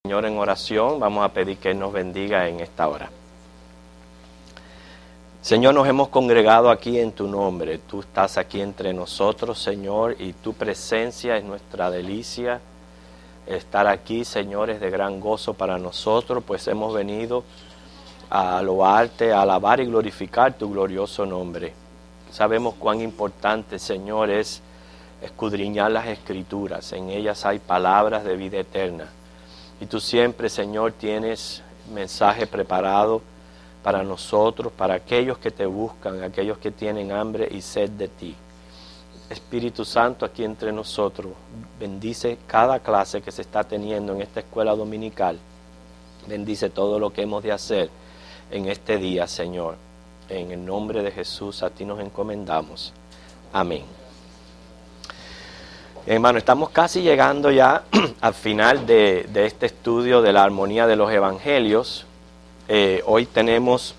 Señor, en oración, vamos a pedir que Él nos bendiga en esta hora. Señor, nos hemos congregado aquí en tu nombre. Tú estás aquí entre nosotros, Señor, y tu presencia es nuestra delicia. Estar aquí, Señor, es de gran gozo para nosotros, pues hemos venido a loarte, a alabar y glorificar tu glorioso nombre. Sabemos cuán importante, Señor, es escudriñar las Escrituras. En ellas hay palabras de vida eterna. Y tú siempre, Señor, tienes mensaje preparado para nosotros, para aquellos que te buscan, aquellos que tienen hambre y sed de ti. Espíritu Santo, aquí entre nosotros, bendice cada clase que se está teniendo en esta escuela dominical. Bendice todo lo que hemos de hacer en este día, Señor. En el nombre de Jesús, a ti nos encomendamos. Amén. Hermano, estamos casi llegando ya al final de este estudio de la armonía de los evangelios. Hoy tenemos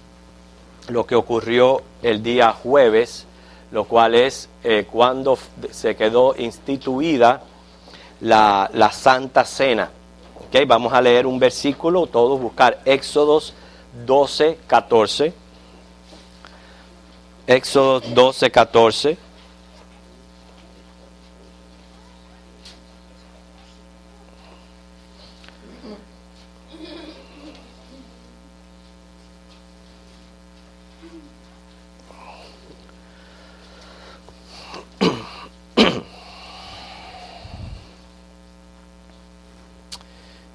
lo que ocurrió el día jueves, lo cual es cuando se quedó instituida la Santa Cena. ¿Okay? Vamos a leer un versículo, todos buscar Éxodos 12, 14. Éxodos 12, 14.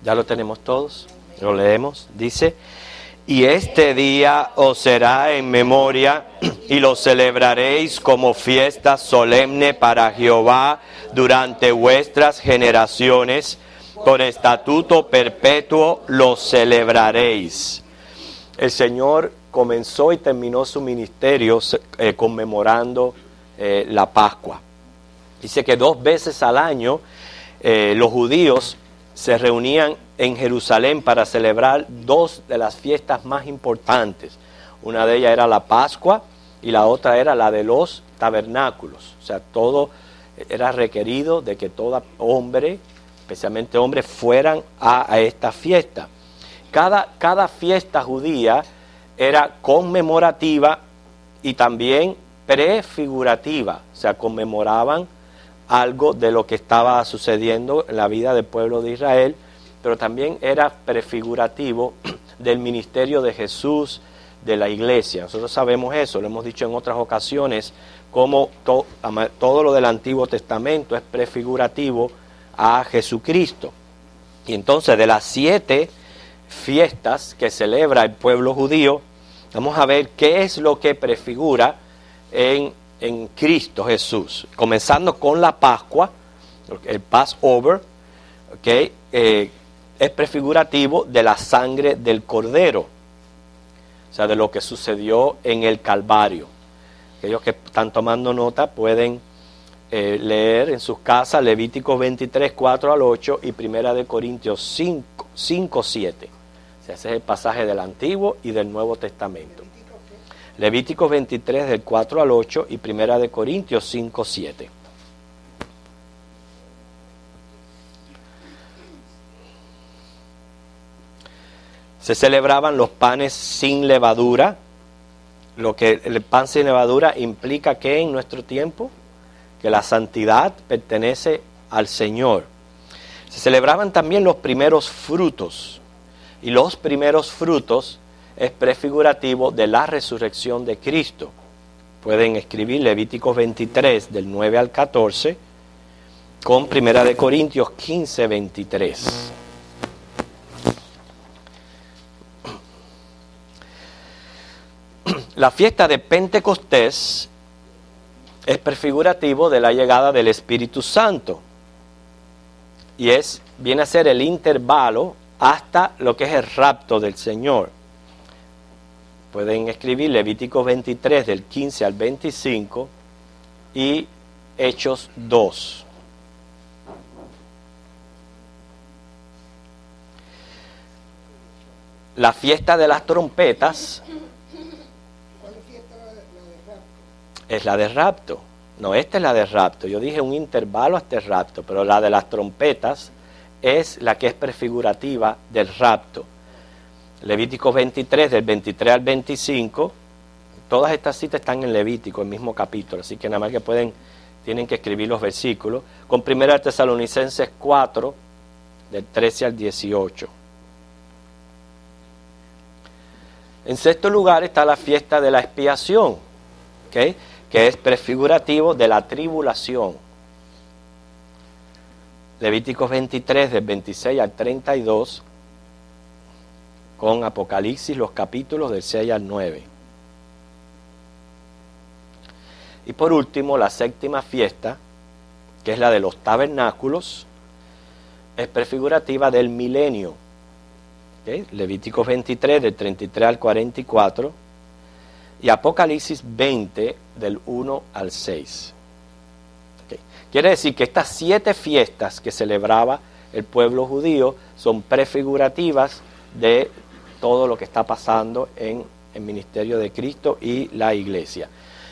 Ya lo tenemos todos, lo leemos. Dice: y este día os será en memoria, y lo celebraréis como fiesta solemne para Jehová durante vuestras generaciones, con estatuto perpetuo lo celebraréis. El Señor comenzó y terminó su ministerio conmemorando la Pascua. Dice que 2 veces al año los judíos se reunían en Jerusalén para celebrar 2 de las fiestas más importantes. Una de ellas era la Pascua y la otra era la de los tabernáculos. O sea, todo era requerido de que todo hombre, especialmente hombres, fueran a esta fiesta. Cada fiesta judía era conmemorativa y también prefigurativa. O sea, conmemoraban algo de lo que estaba sucediendo en la vida del pueblo de Israel, pero también era prefigurativo del ministerio de Jesús, de la iglesia. Nosotros sabemos eso, lo hemos dicho en otras ocasiones, como todo lo del Antiguo Testamento es prefigurativo a Jesucristo. Y entonces, de las 7 fiestas que celebra el pueblo judío, vamos a ver qué es lo que prefigura en Cristo Jesús, comenzando con la Pascua, el Passover, ¿okay? Es prefigurativo de la sangre del Cordero, o sea, de lo que sucedió en el Calvario. Aquellos que están tomando nota pueden leer en sus casas Levíticos 23, 4 al 8 y Primera de Corintios 5, 7. O sea, ese es el pasaje del Antiguo y del Nuevo Testamento. Levíticos 23 del 4 al 8 y Primera de Corintios 5, 7. Se celebraban los panes sin levadura. Lo que el pan sin levadura implica que en nuestro tiempo, que la santidad pertenece al Señor. Se celebraban también los primeros frutos. Y los primeros frutos es prefigurativo de la resurrección de Cristo. Pueden escribir Levíticos 23 del 9 al 14 con Primera de Corintios 15, 23. La fiesta de Pentecostés es prefigurativo de la llegada del Espíritu Santo y viene a ser el intervalo hasta lo que es el rapto del Señor. Pueden escribir Levíticos 23 del 15 al 25 y Hechos 2. La fiesta de las trompetas es la de rapto. No, esta es la de rapto. Yo dije un intervalo hasta el rapto, pero la de las trompetas es la que es prefigurativa del rapto. Levítico 23, del 23 al 25, todas estas citas están en Levítico, el mismo capítulo, así que nada más que tienen que escribir los versículos, con 1 Tesalonicenses 4, del 13 al 18. En sexto lugar está la fiesta de la expiación, ¿okay?, que es prefigurativo de la tribulación. Levíticos 23, del 26 al 32, con Apocalipsis, los capítulos del 6 al 9. Y por último, la séptima fiesta, que es la de los tabernáculos, es prefigurativa del milenio. ¿Okay? Levíticos 23, del 33 al 44, y Apocalipsis 20, del 1 al 6. ¿Okay? Quiere decir que estas 7 fiestas que celebraba el pueblo judío son prefigurativas de todo lo que está pasando en el ministerio de Cristo y la iglesia.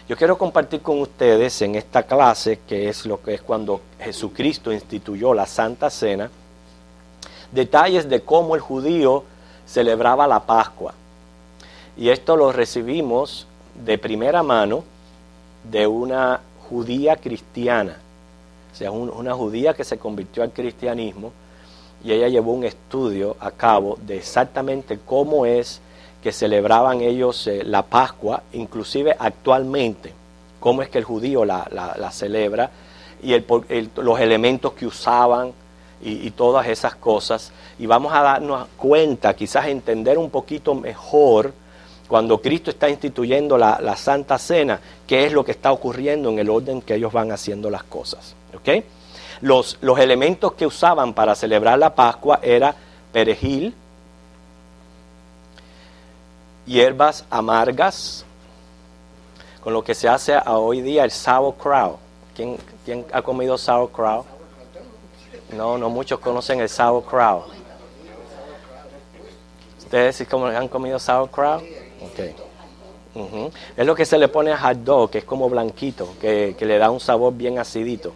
Yo quiero compartir con ustedes en esta clase, que es cuando Jesucristo instituyó la Santa Cena, detalles de cómo el judío celebraba la Pascua. Y esto lo recibimos de primera mano de una judía cristiana, o sea, una judía que se convirtió al cristianismo, y ella llevó un estudio a cabo de exactamente cómo es que celebraban ellos la Pascua, inclusive actualmente, cómo es que el judío la celebra, y los elementos que usaban, y todas esas cosas. Y vamos a darnos cuenta, quizás entender un poquito mejor, cuando Cristo está instituyendo la Santa Cena, qué es lo que está ocurriendo en el orden que ellos van haciendo las cosas. ¿Okay? Los elementos que usaban para celebrar la Pascua era perejil, hierbas amargas, con lo que se hace hoy día el sauerkraut. ¿Quién ha comido sauerkraut? No muchos conocen el sauerkraut. ¿Ustedes sí han comido sauerkraut? Okay. Es lo que se le pone a hot dog, que es como blanquito, que le da un sabor bien acidito.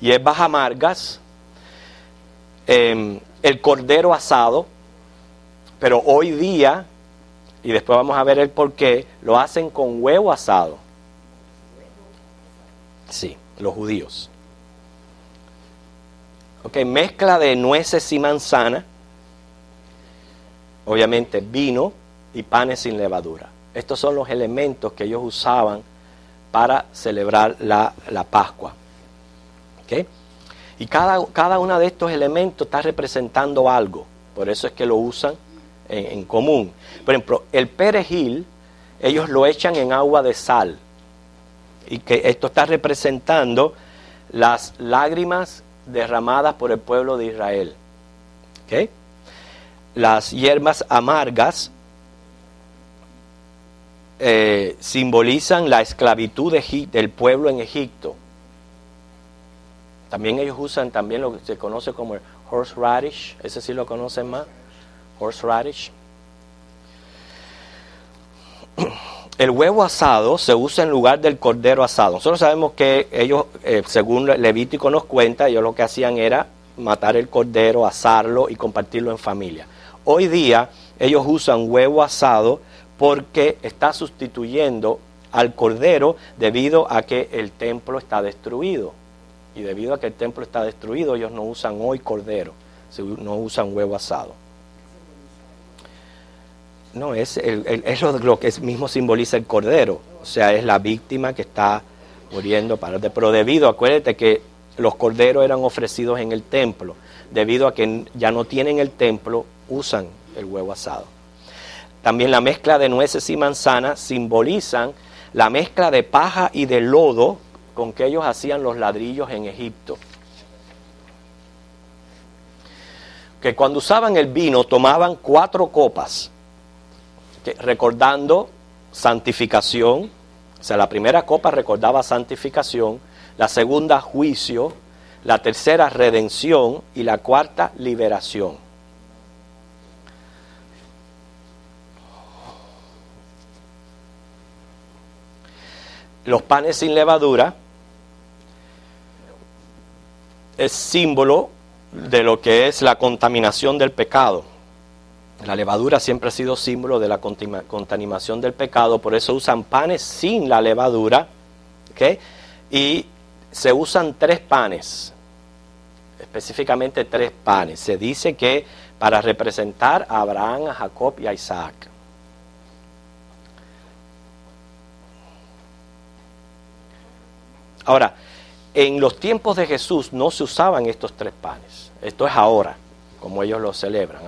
Hierbas amargas, el cordero asado, pero hoy día, y después vamos a ver el por qué, lo hacen con huevo asado. Sí, los judíos. Okay, mezcla de nueces y manzana, obviamente vino y panes sin levadura. Estos son los elementos que ellos usaban para celebrar la Pascua. ¿Okay? Y cada uno de estos elementos está representando algo, por eso es que lo usan en común. Por ejemplo, el perejil, ellos lo echan en agua de sal, y que esto está representando las lágrimas derramadas por el pueblo de Israel. ¿Okay? Las hierbas amargas simbolizan la esclavitud del pueblo en Egipto. También ellos usan también lo que se conoce como el horseradish, ese sí lo conocen más, horseradish. El huevo asado se usa en lugar del cordero asado. Nosotros sabemos que ellos, según Levítico nos cuenta, ellos lo que hacían era matar el cordero, asarlo y compartirlo en familia. Hoy día ellos usan huevo asado porque está sustituyendo al cordero debido a que el templo está destruido. Y debido a que el templo está destruido, ellos no usan hoy cordero, no usan huevo asado. No, es lo que mismo simboliza el cordero, o sea, es la víctima que está muriendo pero debido, acuérdate que los corderos eran ofrecidos en el templo, debido a que ya no tienen el templo, usan el huevo asado. También la mezcla de nueces y manzanas simbolizan la mezcla de paja y de lodo con que ellos hacían los ladrillos en Egipto. Que cuando usaban el vino tomaban 4 copas, recordando santificación. O sea, la primera copa recordaba santificación, la segunda juicio, la tercera redención y la cuarta liberación. Los panes sin levadura es símbolo de lo que es la contaminación del pecado. La levadura siempre ha sido símbolo de la contaminación del pecado, por eso usan panes sin la levadura, ¿okay? Y se usan 3 panes, específicamente 3 panes. Se dice que para representar a Abraham, a Jacob y a Isaac. Ahora, en los tiempos de Jesús no se usaban estos 3 panes. Esto es ahora, como ellos lo celebran.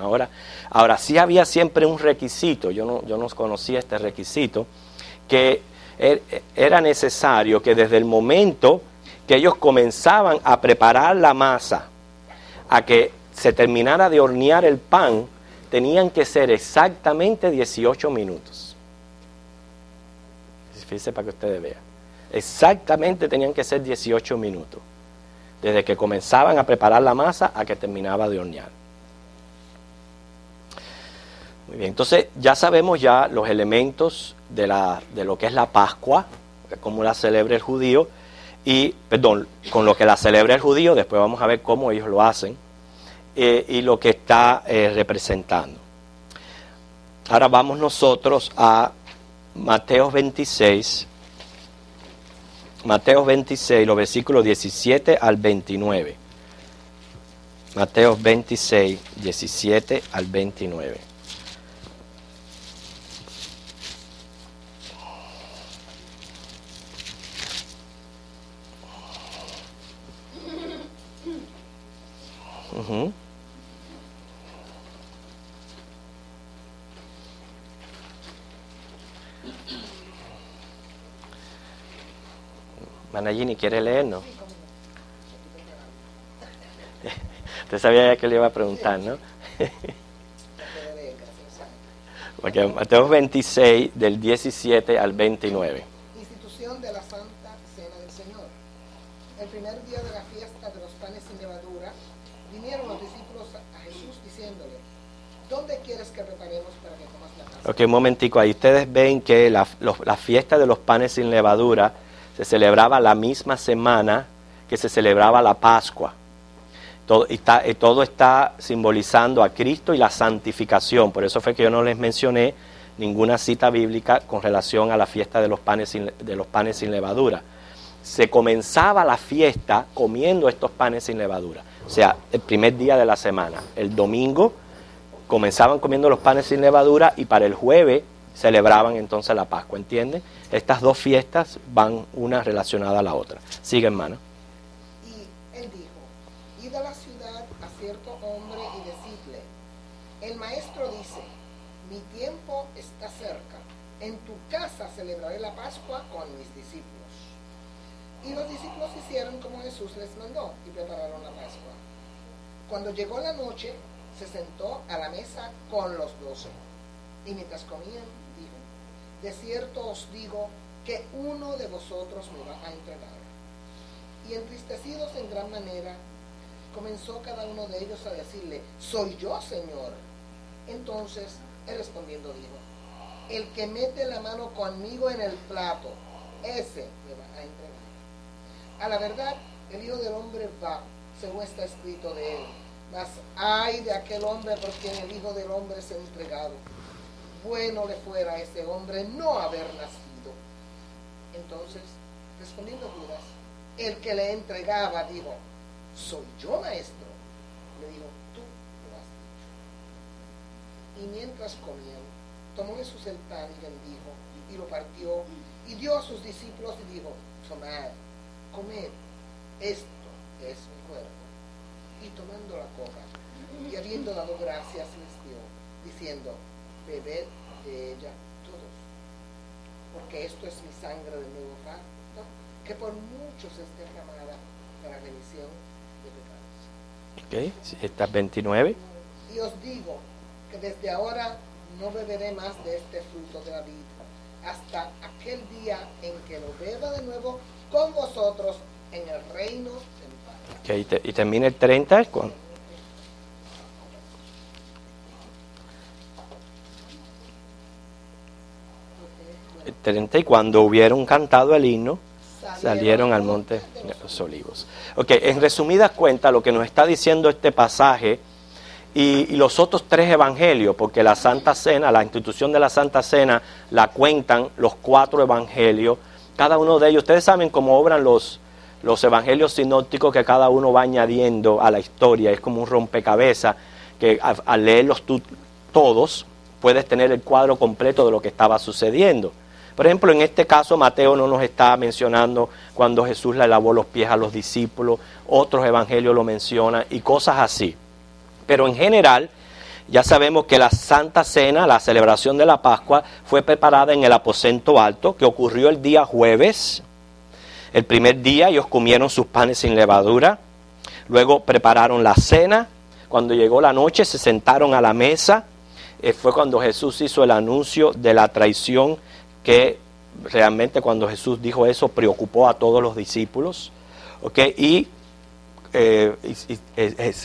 Ahora sí había siempre un requisito, yo no conocía este requisito, que era necesario que desde el momento que ellos comenzaban a preparar la masa, a que se terminara de hornear el pan, tenían que ser exactamente 18 minutos. Fíjense para que ustedes vean. Exactamente tenían que ser 18 minutos. Desde que comenzaban a preparar la masa a que terminaba de hornear. Muy bien, entonces ya sabemos ya los elementos de lo que es la Pascua, cómo la celebra el judío, con lo que la celebra el judío, después vamos a ver cómo ellos lo hacen, y lo que está representando. Ahora vamos nosotros a Mateo 26, los versículos 17 al 29. Mateo 26, 17 al 29. Uh-huh. Managini, ¿quiere leernos? Usted sabía ya que le iba a preguntar, ¿no? Porque Mateo 26, del 17 al 29. Institución de la Santa Cena del Señor. El primer día de la fiesta de los panes sin levadura, vinieron los discípulos a Jesús diciéndole: ¿dónde quieres que preparemos para que comas la Pascua? Ok, un momentico ahí. Ustedes ven que la fiesta de los panes sin levadura se celebraba la misma semana que se celebraba la Pascua. Todo está simbolizando a Cristo y la santificación. Por eso fue que yo no les mencioné ninguna cita bíblica con relación a la fiesta de los panes sin levadura. Se comenzaba la fiesta comiendo estos panes sin levadura. O sea, el primer día de la semana. El domingo comenzaban comiendo los panes sin levadura y para el jueves celebraban entonces la Pascua, ¿entienden? Estas 2 fiestas van una relacionada a la otra. Sigue, hermano. Y él dijo: id a la ciudad a cierto hombre y decidle: el maestro dice, mi tiempo está cerca, en tu casa celebraré la Pascua con mis discípulos. Y los discípulos hicieron como Jesús les mandó y prepararon la Pascua. Cuando llegó la noche, se sentó a la mesa con los 12. Y mientras comían, dijo: de cierto os digo que uno de vosotros me va a entregar. Y entristecidos en gran manera, comenzó cada uno de ellos a decirle: soy yo, Señor. Entonces él respondiendo dijo: el que mete la mano conmigo en el plato, ese me va a entregar. A la verdad, el Hijo del Hombre va, según está escrito de él. Mas ay de aquel hombre por quien el Hijo del Hombre es entregado. Bueno le fuera a ese hombre no haber nacido. Entonces, respondiendo Judas, el que le entregaba, dijo: soy yo, maestro. Le dijo: tú lo has dicho. Y mientras comían, tomó Jesús el pan y bendijo, y lo partió, y dio a sus discípulos y dijo: tomad, comed, esto es mi cuerpo. Y tomando la copa, y habiendo dado gracias, les dio, diciendo: bebed de ella todos, porque esto es mi sangre del nuevo pacto, que por muchos es derramada para remisión de pecados. Ok, está 29. Y os digo que desde ahora no beberé más de este fruto de la vid, hasta aquel día en que lo beba de nuevo con vosotros en el reino de mi Padre. Okay, y termina el 30. El 30, y cuando hubieron cantado el himno, salieron al monte de los olivos. Ok, en resumidas cuentas, lo que nos está diciendo este pasaje y los otros tres evangelios, porque la Santa Cena, la institución de la Santa Cena, la cuentan los 4 evangelios, cada uno de ellos, ustedes saben cómo obran los evangelios sinópticos, que cada uno va añadiendo a la historia, es como un rompecabezas, que al leerlos todos, puedes tener el cuadro completo de lo que estaba sucediendo. Por ejemplo, en este caso, Mateo no nos está mencionando cuando Jesús le lavó los pies a los discípulos, otros evangelios lo mencionan y cosas así. Pero en general, ya sabemos que la Santa Cena, la celebración de la Pascua, fue preparada en el aposento alto, que ocurrió el día jueves. El primer día ellos comieron sus panes sin levadura, luego prepararon la cena. Cuando llegó la noche se sentaron a la mesa. Fue cuando Jesús hizo el anuncio de la traición, que realmente cuando Jesús dijo eso preocupó a todos los discípulos. ¿Okay?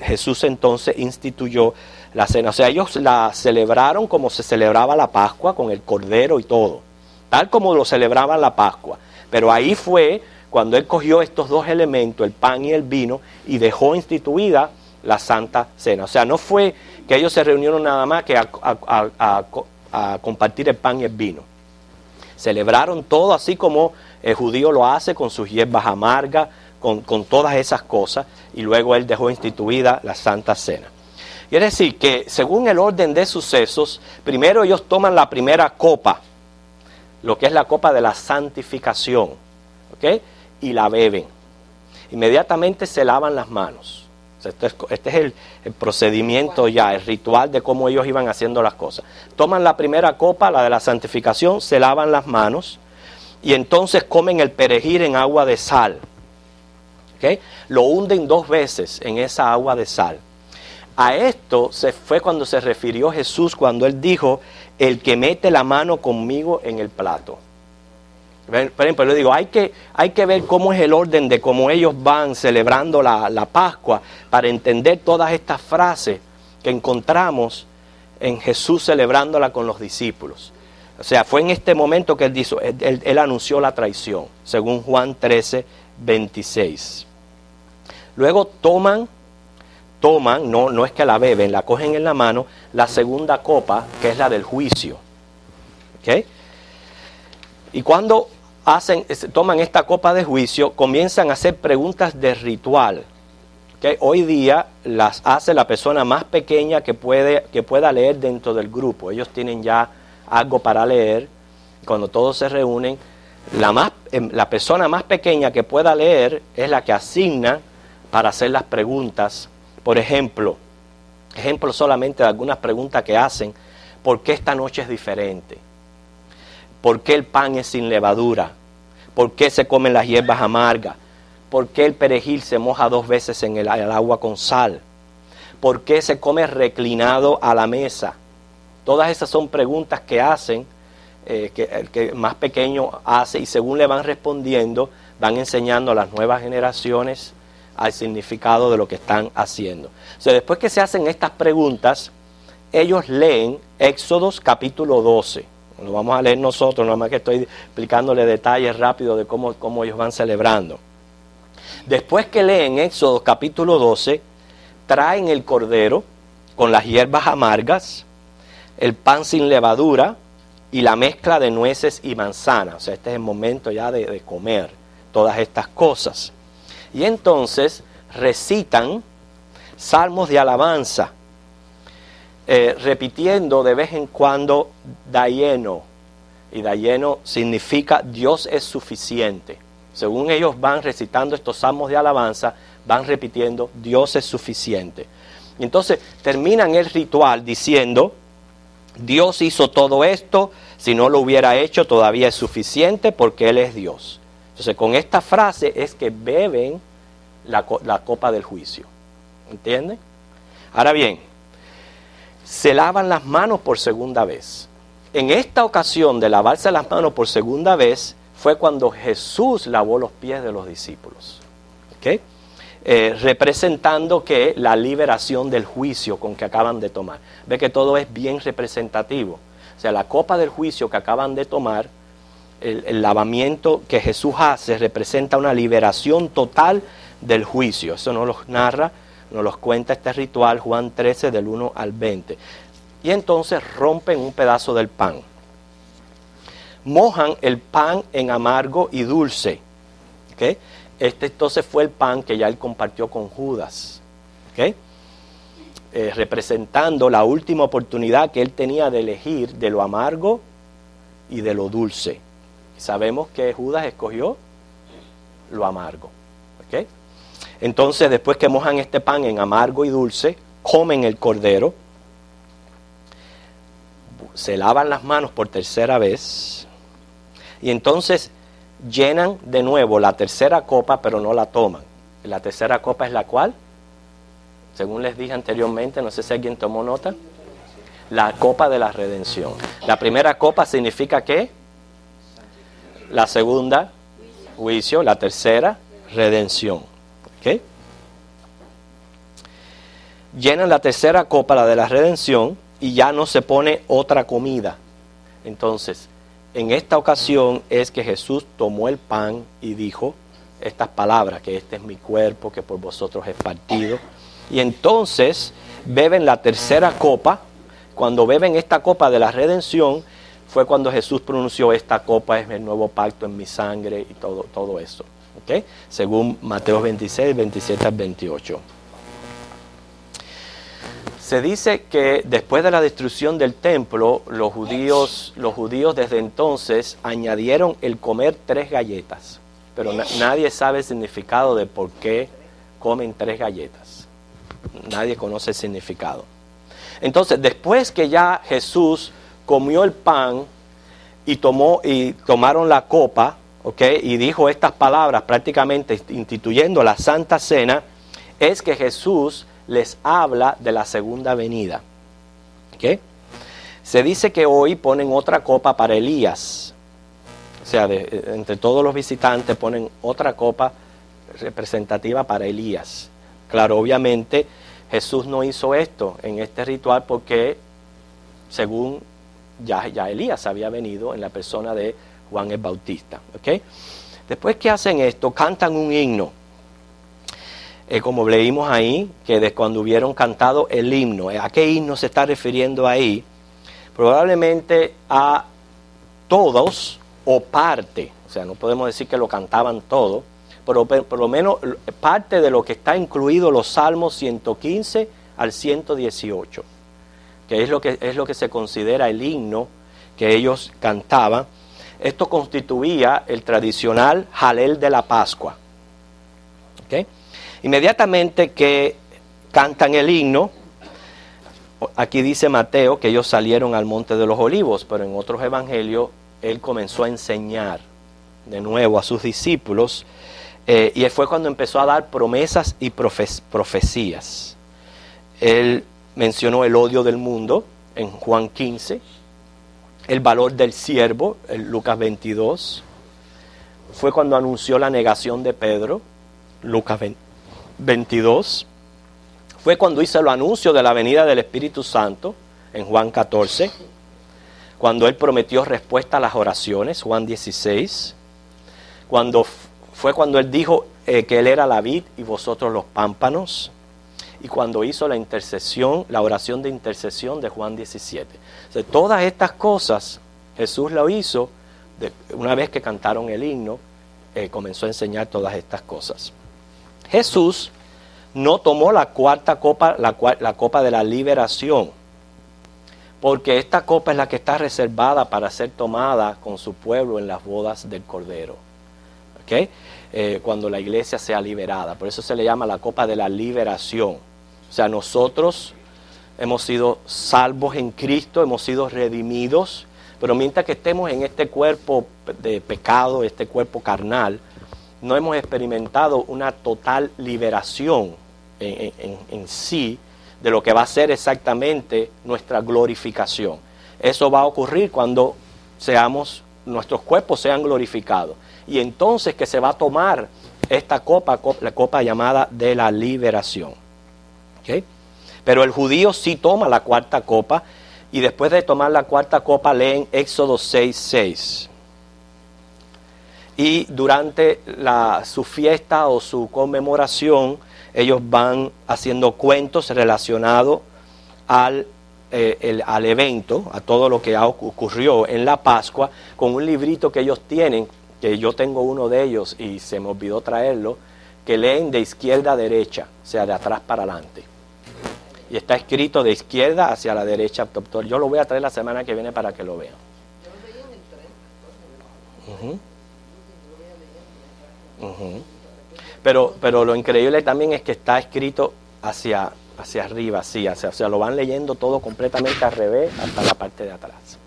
Jesús entonces instituyó la cena. O sea, ellos la celebraron como se celebraba la Pascua, con el cordero y todo, tal como lo celebraban la Pascua. Pero ahí fue cuando él cogió estos 2 elementos, el pan y el vino, y dejó instituida la Santa Cena. O sea, no fue que ellos se reunieron nada más que a compartir el pan y el vino. Celebraron todo así como el judío lo hace, con sus hierbas amargas, con todas esas cosas, y luego él dejó instituida la Santa Cena. Quiere decir que según el orden de sucesos, primero ellos toman la primera copa, lo que es la copa de la santificación, ¿okay? Y la beben. Inmediatamente se lavan las manos. O sea, este es el procedimiento ya, el ritual de cómo ellos iban haciendo las cosas. Toman la primera copa, la de la santificación, se lavan las manos y entonces comen el perejil en agua de sal. ¿Okay? Lo hunden 2 veces en esa agua de sal. A esto fue cuando se refirió Jesús cuando él dijo: el que mete la mano conmigo en el plato. Por ejemplo, le digo, hay que ver cómo es el orden de cómo ellos van celebrando la Pascua para entender todas estas frases que encontramos en Jesús celebrándola con los discípulos. O sea, fue en este momento que él anunció la traición, según Juan 13, 26. Luego toman, no es que la beben, la cogen en la mano, la segunda copa, que es la del juicio. ¿Okay? Y cuando toman esta copa de juicio, comienzan a hacer preguntas de ritual. ¿Okay? Hoy día las hace la persona más pequeña que pueda leer dentro del grupo. Ellos tienen ya algo para leer. Cuando todos se reúnen, la persona más pequeña que pueda leer es la que asigna para hacer las preguntas. Por ejemplo solamente de algunas preguntas que hacen: ¿por qué esta noche es diferente? ¿Por qué el pan es sin levadura? ¿Por qué se comen las hierbas amargas? ¿Por qué el perejil se moja 2 veces en el agua con sal? ¿Por qué se come reclinado a la mesa? Todas esas son preguntas que hacen, que el más pequeño hace, y según le van respondiendo, van enseñando a las nuevas generaciones al significado de lo que están haciendo. O sea, después que se hacen estas preguntas, ellos leen Éxodos capítulo 12. Lo vamos a leer nosotros, nada más que estoy explicándole detalles rápidos de cómo ellos van celebrando. Después que leen Éxodos capítulo 12, traen el cordero con las hierbas amargas, el pan sin levadura y la mezcla de nueces y manzanas. O sea, este es el momento ya de comer todas estas cosas. Y entonces recitan salmos de alabanza, repitiendo de vez en cuando Dayeno. Y Dayeno significa Dios es suficiente. Según ellos van recitando estos salmos de alabanza, van repitiendo Dios es suficiente. Y entonces terminan el ritual diciendo: Dios hizo todo esto, si no lo hubiera hecho todavía es suficiente porque Él es Dios. Entonces con esta frase es que beben la copa del juicio. ¿Entienden? Ahora bien, se lavan las manos por segunda vez. En esta ocasión de lavarse las manos por segunda vez fue cuando Jesús lavó los pies de los discípulos. ¿Okay? Representando que la liberación del juicio con que acaban de tomar. Ve que todo es bien representativo. O sea, la copa del juicio que acaban de tomar el lavamiento que Jesús hace representa una liberación total del juicio. Eso nos lo narra, nos lo cuenta este ritual, Juan 13, del 1 al 20. Y entonces rompen un pedazo del pan. Mojan el pan en amargo y dulce. ¿Okay? Este entonces fue el pan que ya él compartió con Judas. ¿Okay? Representando la última oportunidad que él tenía de elegir de lo amargo y de lo dulce. Sabemos que Judas escogió lo amargo. ¿Okay? Entonces, después que mojan este pan en amargo y dulce, comen el cordero, se lavan las manos por tercera vez, y entonces llenan de nuevo la tercera copa, pero no la toman. La tercera copa es la cual, según les dije anteriormente, no sé si alguien tomó nota, la copa de la redención. La primera copa significa ¿qué? La segunda, juicio. La tercera, redención. ¿Okay? Llenan la tercera copa, la de la redención, y ya no se pone otra comida. Entonces, en esta ocasión es que Jesús tomó el pan y dijo estas palabras, que este es mi cuerpo, que por vosotros es partido. Y entonces beben la tercera copa. Cuando beben esta copa de la redención, fue cuando Jesús pronunció: esta copa es el nuevo pacto en mi sangre, y todo eso. ¿Okay? Según Mateo 26, 27 al 28. Se dice que después de la destrucción del templo, los judíos desde entonces añadieron el comer 3 galletas. Pero nadie sabe el significado de por qué comen 3 galletas. Nadie conoce el significado. Entonces, después que ya Jesús comió el pan y tomaron la copa, ¿okay? Y dijo estas palabras, prácticamente instituyendo la Santa Cena, es que Jesús les habla de la segunda venida. ¿Okay? Se dice que hoy ponen otra copa para Elías. O sea, entre todos los visitantes ponen otra copa representativa para Elías. Claro, obviamente Jesús no hizo esto en este ritual porque según ya Elías había venido en la persona de Juan el Bautista. ¿Okay? Después que hacen esto, cantan un himno. Como leímos ahí, que de cuando hubieron cantado el himno. ¿A qué himno se está refiriendo ahí? Probablemente a todos o parte. O sea, no podemos decir que lo cantaban todo, pero por lo menos parte de lo que está incluido los Salmos 115 al 118, que es lo que se considera el himno que ellos cantaban. Esto constituía el tradicional Jalel de la Pascua. ¿Okay? Inmediatamente que cantan el himno, aquí dice Mateo que ellos salieron al Monte de los Olivos, pero en otros evangelios él comenzó a enseñar de nuevo a sus discípulos, y fue cuando empezó a dar promesas y profecías. Él mencionó el odio del mundo en Juan 15, el valor del siervo en Lucas 22, fue cuando anunció la negación de Pedro, Lucas 22, fue cuando hizo el anuncio de la venida del Espíritu Santo en Juan 14, cuando él prometió respuesta a las oraciones, Juan 16, fue cuando él dijo que él era la vid y vosotros los pámpanos, y cuando hizo la intercesión, la oración de intercesión de Juan 17. O sea, todas estas cosas Jesús lo hizo una vez que cantaron el himno, comenzó a enseñar todas estas cosas. Jesús no tomó la cuarta copa, la copa de la liberación, porque esta copa es la que está reservada para ser tomada con su pueblo en las bodas del Cordero. ¿Okay? Cuando la iglesia sea liberada. Por eso se le llama la copa de la liberación. O sea, nosotros hemos sido salvos en Cristo, hemos sido redimidos, pero mientras que estemos en este cuerpo de pecado, este cuerpo carnal, no hemos experimentado una total liberación en sí de lo que va a ser exactamente nuestra glorificación. Eso va a ocurrir cuando nuestros cuerpos sean glorificados. Y entonces que se va a tomar esta copa, la copa llamada de la liberación. ¿Okay? Pero el judío sí toma la cuarta copa, y después de tomar la cuarta copa leen Éxodo 6:6. y durante su fiesta o su conmemoración, ellos van haciendo cuentos relacionados al evento, a todo lo que ocurrió en la Pascua, con un librito que ellos tienen, que yo tengo uno de ellos y se me olvidó traerlo, que leen de izquierda a derecha, o sea, de atrás para adelante. Y está escrito de izquierda hacia la derecha. Doctor, yo lo voy a traer la semana que viene para que lo vean. Pero lo increíble también es que está escrito hacia arriba, así, o sea, lo van leyendo todo completamente al revés hasta la parte de atrás.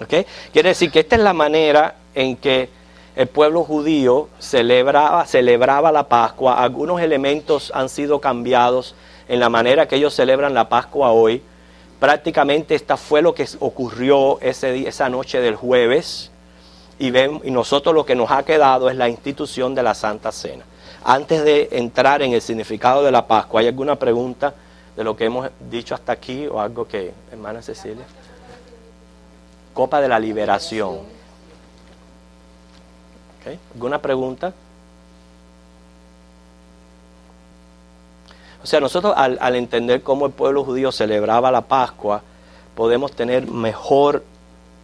¿Okay? Quiere decir que esta es la manera en que el pueblo judío celebraba la Pascua. Algunos elementos han sido cambiados en la manera que ellos celebran la Pascua hoy. Prácticamente esta fue lo que ocurrió esa noche del jueves. Y nosotros lo que nos ha quedado es la institución de la Santa Cena. Antes de entrar en el significado de la Pascua, ¿hay alguna pregunta de lo que hemos dicho hasta aquí o algo que, hermana Cecilia? Copa de la Liberación. ¿Okay? ¿Alguna pregunta? O sea, nosotros al entender cómo el pueblo judío celebraba la Pascua, podemos tener mejor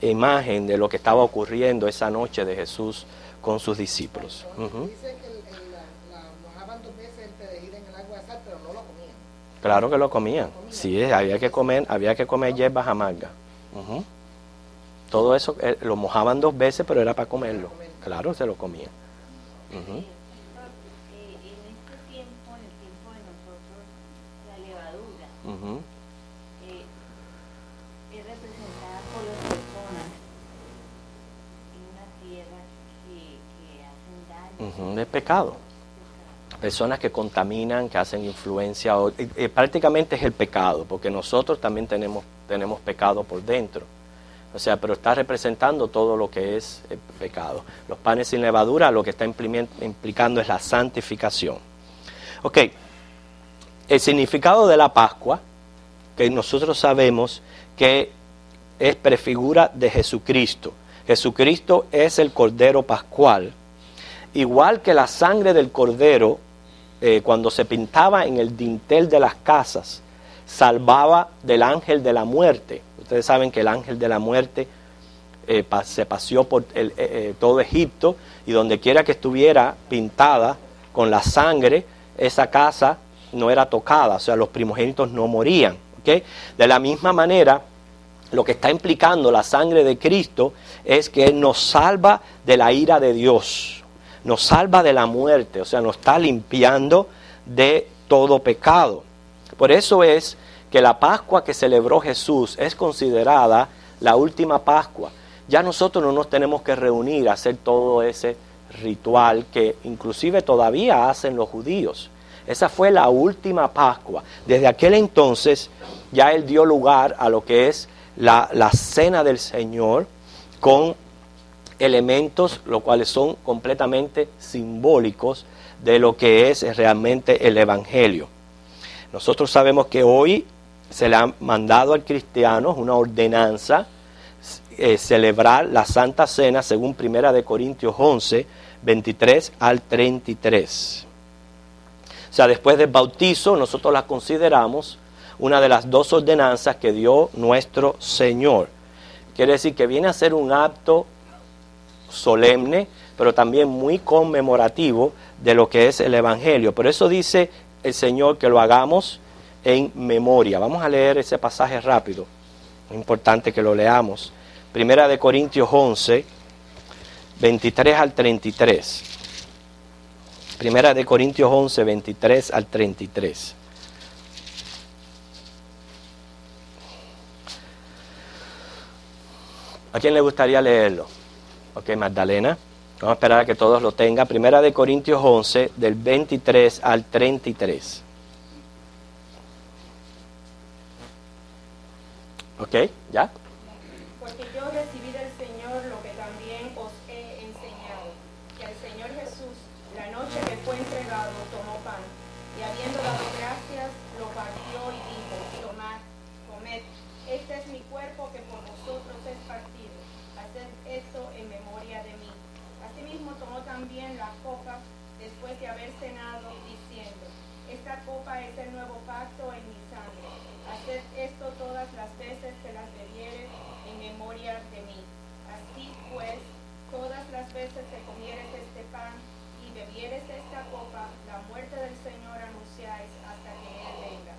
imagen de lo que estaba ocurriendo esa noche de Jesús con sus discípulos. Dice que mojaban 2 veces el perejil en el agua de sal, pero no lo comían. Claro que lo comían. Sí, había que comer hierbas amargas. Todo eso lo mojaban 2 veces, pero era para comerlo. Claro, se lo comían. En este tiempo, en el tiempo de nosotros, la levadura es representada por las personas en una tierra que hacen daño. Es pecado. Personas que contaminan, que hacen influencia, prácticamente es el pecado, porque nosotros también tenemos pecado por dentro. O sea, pero está representando todo lo que es el pecado. Los panes sin levadura lo que está implicando es la santificación. Ok, el significado de la Pascua, que nosotros sabemos que es prefigura de Jesucristo. Jesucristo es el Cordero Pascual. Igual que la sangre del Cordero, cuando se pintaba en el dintel de las casas, salvaba del ángel de la muerte. Ustedes saben que el ángel de la muerte se paseó por todo Egipto, y donde quiera que estuviera pintada con la sangre, esa casa no era tocada, o sea, los primogénitos no morían. ¿Okay? De la misma manera, lo que está implicando la sangre de Cristo es que Él nos salva de la ira de Dios, nos salva de la muerte, o sea, nos está limpiando de todo pecado. Por eso es que la Pascua que celebró Jesús es considerada la última Pascua. Ya nosotros no nos tenemos que reunir a hacer todo ese ritual que inclusive todavía hacen los judíos. Esa fue la última Pascua. Desde aquel entonces ya Él dio lugar a lo que es la cena del Señor, con elementos los cuales son completamente simbólicos de lo que es realmente el Evangelio. Nosotros sabemos que hoy se le ha mandado al cristiano una ordenanza, celebrar la Santa Cena según 1 Corintios 11, 23 al 33. O sea, después del bautizo nosotros la consideramos una de las 2 ordenanzas que dio nuestro Señor. Quiere decir que viene a ser un acto solemne, pero también muy conmemorativo de lo que es el Evangelio. Por eso dice el Señor que lo hagamos en memoria. Vamos a leer ese pasaje rápido. Es importante que lo leamos. 1 Corintios 11, 23 al 33. 1 Corintios 11, 23 al 33. ¿A quién le gustaría leerlo? Ok, Magdalena. Vamos a esperar a que todos lo tengan. 1 Corintios 11, del 23 al 33. Ok, ¿ya? Porque yo recibí del Señor lo que también os he enseñado, que el Señor Jesús, la noche que fue entregado, tomó pan, y habiendo dado gracias, lo partió y dijo: tomad, comed, este es mi cuerpo que por vosotros es partido, haced esto en memoria de mí. Asimismo tomó también la copa después de haber cenado, diciendo: esta copa es el nuevo pacto en mi sangre. Haced esto todas las veces que las bebiereis en memoria de mí. Así pues, todas las veces que comieres este pan y bebieres esta copa, la muerte del Señor anunciáis hasta que Él venga.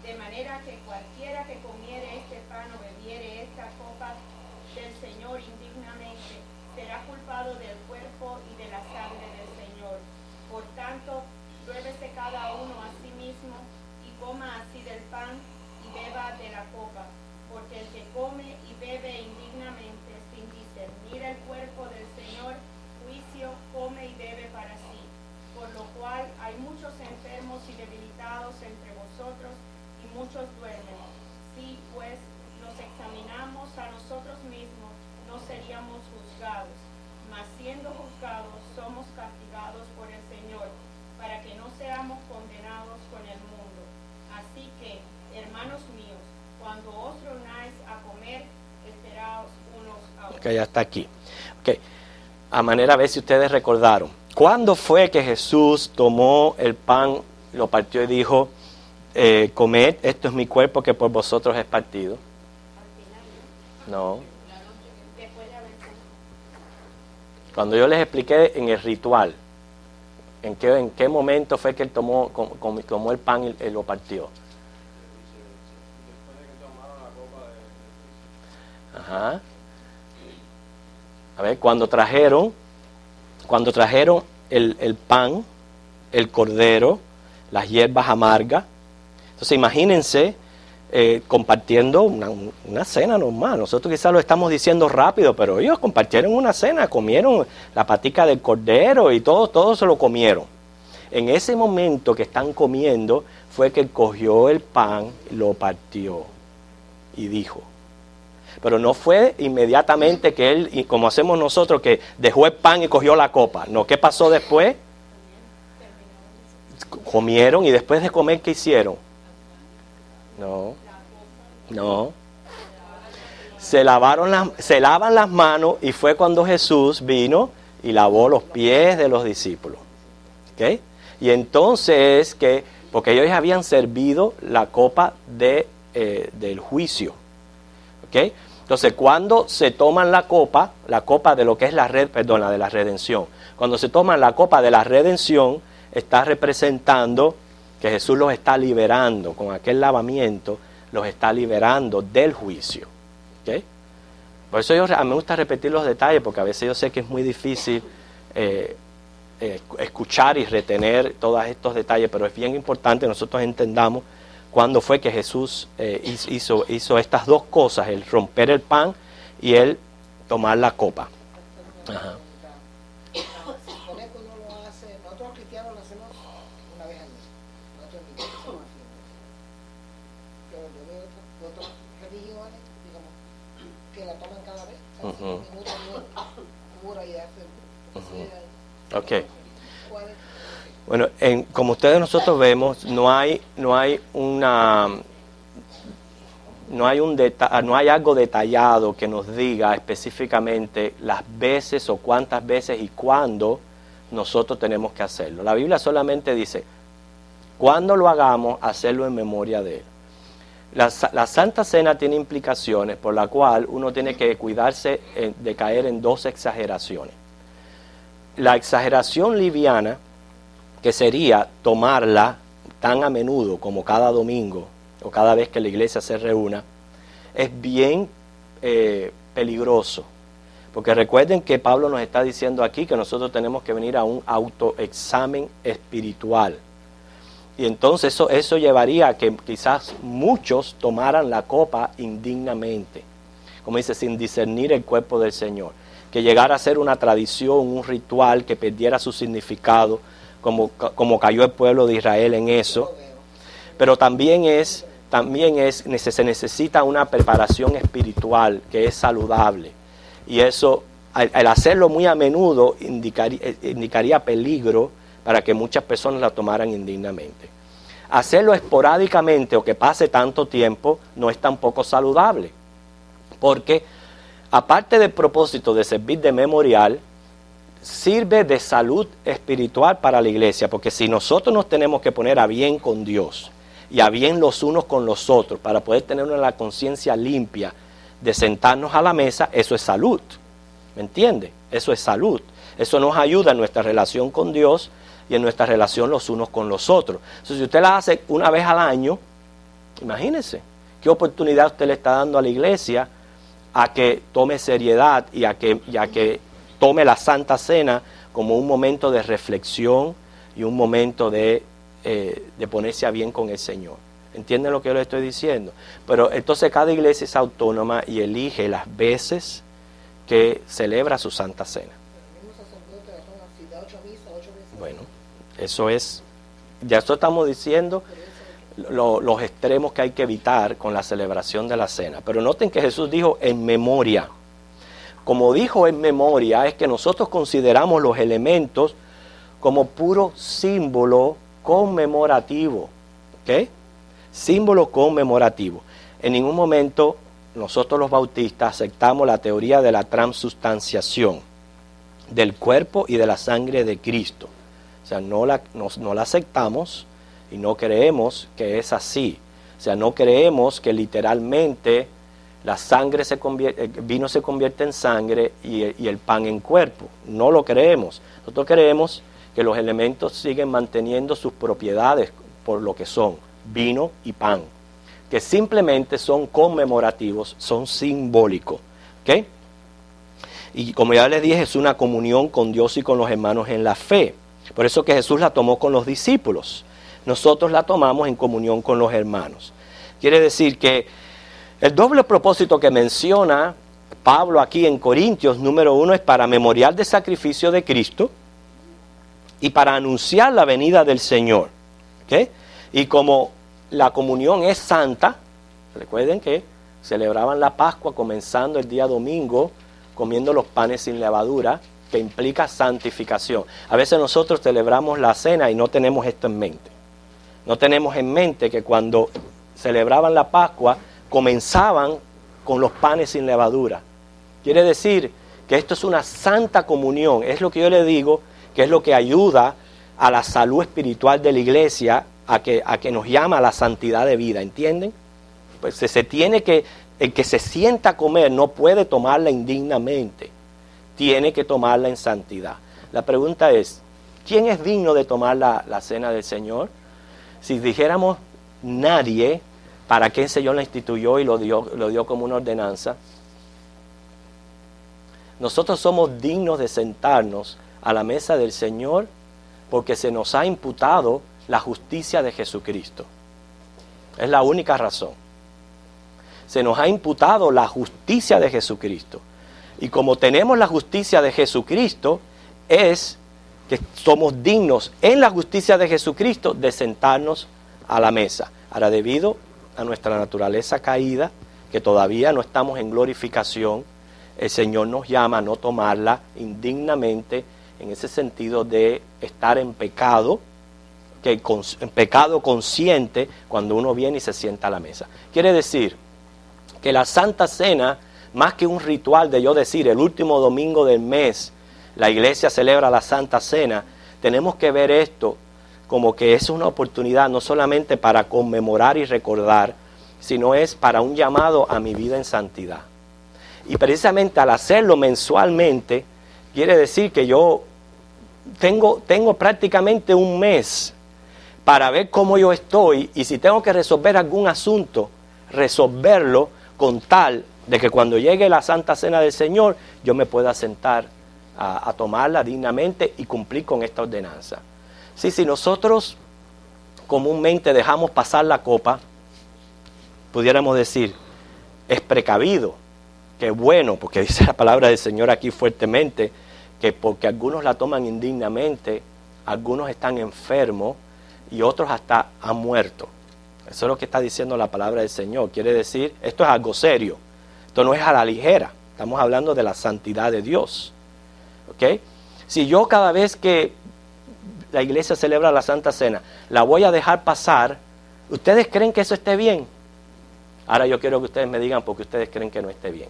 De manera que cualquiera que comiere este pan o bebiere esta copa del Señor indignamente, será culpado del cuerpo y de la sangre del Señor. Por tanto, pruébese cada uno a sí mismo y coma así del pan y beba de la copa. Porque el que come y bebe indignamente, sin discernir el cuerpo del Señor, juicio come y bebe para sí. Por lo cual hay muchos enfermos y debilitados entre vosotros, y muchos duermen. Si pues nos examinamos a nosotros mismos, no seríamos juzgados. Mas siendo juzgados, somos castigados por el Señor, para que no seamos condenados con el mundo. Así que, hermanos míos, cuando os reunáis a comer, esperaos unos a otros. Ok, hasta aquí. Ok, a manera a ver si ustedes recordaron. ¿Cuándo fue que Jesús tomó el pan, lo partió y dijo: comed, esto es mi cuerpo que por vosotros es partido? No. Después de haber cenado. Cuando yo les expliqué en el ritual, ¿en qué momento fue que él tomó el pan y lo partió? Ajá. A ver, cuando trajeron el pan, el cordero, las hierbas amargas. Entonces imagínense compartiendo una cena normal. Nosotros quizás lo estamos diciendo rápido, pero ellos compartieron una cena, comieron la patica del cordero y todo se lo comieron. En ese momento que están comiendo fue que cogió el pan, lo partió y dijo. Pero no fue inmediatamente que él, y como hacemos nosotros, que dejó el pan y cogió la copa. No, ¿qué pasó después? Comieron, y después de comer, ¿qué hicieron? No. Se lavan las manos, y fue cuando Jesús vino y lavó los pies de los discípulos. ¿Ok? Y entonces porque ellos habían servido la copa del juicio. ¿Ok? Entonces, cuando se toman la copa de lo que es la redención, cuando se toman la copa de la redención, está representando que Jesús los está liberando, con aquel lavamiento, los está liberando del juicio. ¿Okay? Por eso me gusta repetir los detalles, porque a veces yo sé que es muy difícil escuchar y retener todos estos detalles, pero es bien importante que nosotros entendamos cuándo fue que Jesús hizo estas dos cosas, el romper el pan y el tomar la copa. Ajá. Se supone que uno lo hace, nosotros cristianos lo hacemos una vez al mes, nosotros en mi casa hacemos haciendo. Pero yo veo otras religiones, digamos, que la toman cada vez, o sea, Ujú. uno también cura y hace lo que sea. Ok. ¿Cuál es? Bueno, como ustedes nosotros vemos, no hay algo detallado que nos diga específicamente las veces o cuántas veces y cuándo nosotros tenemos que hacerlo. La Biblia solamente dice: cuando lo hagamos, hacerlo en memoria de Él. La Santa Cena tiene implicaciones por la cual uno tiene que cuidarse de caer en dos exageraciones. La exageración liviana, que sería tomarla tan a menudo como cada domingo o cada vez que la iglesia se reúna, es bien peligroso. Porque recuerden que Pablo nos está diciendo aquí que nosotros tenemos que venir a un autoexamen espiritual. Y entonces eso llevaría a que quizás muchos tomaran la copa indignamente, como dice, sin discernir el cuerpo del Señor. Que llegara a ser una tradición, un ritual que perdiera su significado, como cayó el pueblo de Israel en eso. Pero también se necesita una preparación espiritual que es saludable. Y eso, al hacerlo muy a menudo, indicaría peligro para que muchas personas la tomaran indignamente. Hacerlo esporádicamente o que pase tanto tiempo no es tampoco saludable. Porque aparte del propósito de servir de memorial, sirve de salud espiritual para la iglesia, porque si nosotros nos tenemos que poner a bien con Dios y a bien los unos con los otros para poder tener la conciencia limpia de sentarnos a la mesa, eso es salud. ¿Me entiende? Eso es salud. Eso nos ayuda en nuestra relación con Dios y en nuestra relación los unos con los otros. Entonces, si usted la hace una vez al año, imagínese qué oportunidad usted le está dando a la iglesia a que tome seriedad y a que tome la Santa Cena como un momento de reflexión y un momento de ponerse a bien con el Señor. ¿Entienden lo que yo le estoy diciendo? Pero entonces cada iglesia es autónoma y elige las veces que celebra su Santa Cena. Bueno, eso es, ya esto estamos diciendo los extremos que hay que evitar con la celebración de la cena. Pero noten que Jesús dijo en memoria. Como dijo en memoria, es que nosotros consideramos los elementos como puro símbolo conmemorativo. ¿Ok? Símbolo conmemorativo. En ningún momento nosotros los bautistas aceptamos la teoría de la transubstanciación del cuerpo y de la sangre de Cristo. O sea, no la aceptamos y no creemos que es así. O sea, no creemos que literalmente la sangre vino se convierte en sangre y el pan en cuerpo. No lo creemos. Nosotros creemos que los elementos siguen manteniendo sus propiedades por lo que son, vino y pan, que simplemente son conmemorativos, son simbólicos. ¿Ok? Y como ya les dije, es una comunión con Dios y con los hermanos en la fe. Por eso que Jesús la tomó con los discípulos. Nosotros la tomamos en comunión con los hermanos. Quiere decir que el doble propósito que menciona Pablo aquí en Corintios, número 1, es para memorial del sacrificio de Cristo y para anunciar la venida del Señor. ¿Ok? Y como la comunión es santa, recuerden que celebraban la Pascua comenzando el día domingo, comiendo los panes sin levadura, que implica santificación. A veces nosotros celebramos la cena y no tenemos esto en mente. No tenemos en mente que cuando celebraban la Pascua, comenzaban con los panes sin levadura. Quiere decir que esto es una santa comunión. Es lo que yo le digo, que es lo que ayuda a la salud espiritual de la iglesia, a que nos llama a la santidad de vida. ¿Entienden? Pues se tiene que, el que se sienta a comer no puede tomarla indignamente. Tiene que tomarla en santidad. La pregunta es, ¿quién es digno de tomar la cena del Señor? Si dijéramos nadie, ¿para qué el Señor la instituyó y lo dio como una ordenanza? Nosotros somos dignos de sentarnos a la mesa del Señor porque se nos ha imputado la justicia de Jesucristo. Es la única razón. Se nos ha imputado la justicia de Jesucristo. Y como tenemos la justicia de Jesucristo, es que somos dignos en la justicia de Jesucristo de sentarnos a la mesa. Ahora, debido a nuestra naturaleza caída, que todavía no estamos en glorificación, el Señor nos llama a no tomarla indignamente, en ese sentido de estar en pecado, en pecado consciente cuando uno viene y se sienta a la mesa. Quiere decir que la Santa Cena, más que un ritual de yo decir el último domingo del mes, la iglesia celebra la Santa Cena, tenemos que ver esto como que es una oportunidad no solamente para conmemorar y recordar, sino es para un llamado a mi vida en santidad. Y precisamente al hacerlo mensualmente, quiere decir que yo tengo prácticamente un mes para ver cómo yo estoy y si tengo que resolver algún asunto, resolverlo con tal de que cuando llegue la Santa Cena del Señor, yo me pueda sentar a tomarla dignamente y cumplir con esta ordenanza. Sí, si nosotros comúnmente dejamos pasar la copa, pudiéramos decir, es precavido, que bueno, porque dice la palabra del Señor aquí fuertemente, que porque algunos la toman indignamente, algunos están enfermos y otros hasta han muerto. Eso es lo que está diciendo la palabra del Señor. Quiere decir, esto es algo serio. Esto no es a la ligera. Estamos hablando de la santidad de Dios. ¿Ok? Si yo cada vez que la iglesia celebra la Santa Cena, la voy a dejar pasar, ¿ustedes creen que eso esté bien? Ahora yo quiero que ustedes me digan por qué ustedes creen que no esté bien.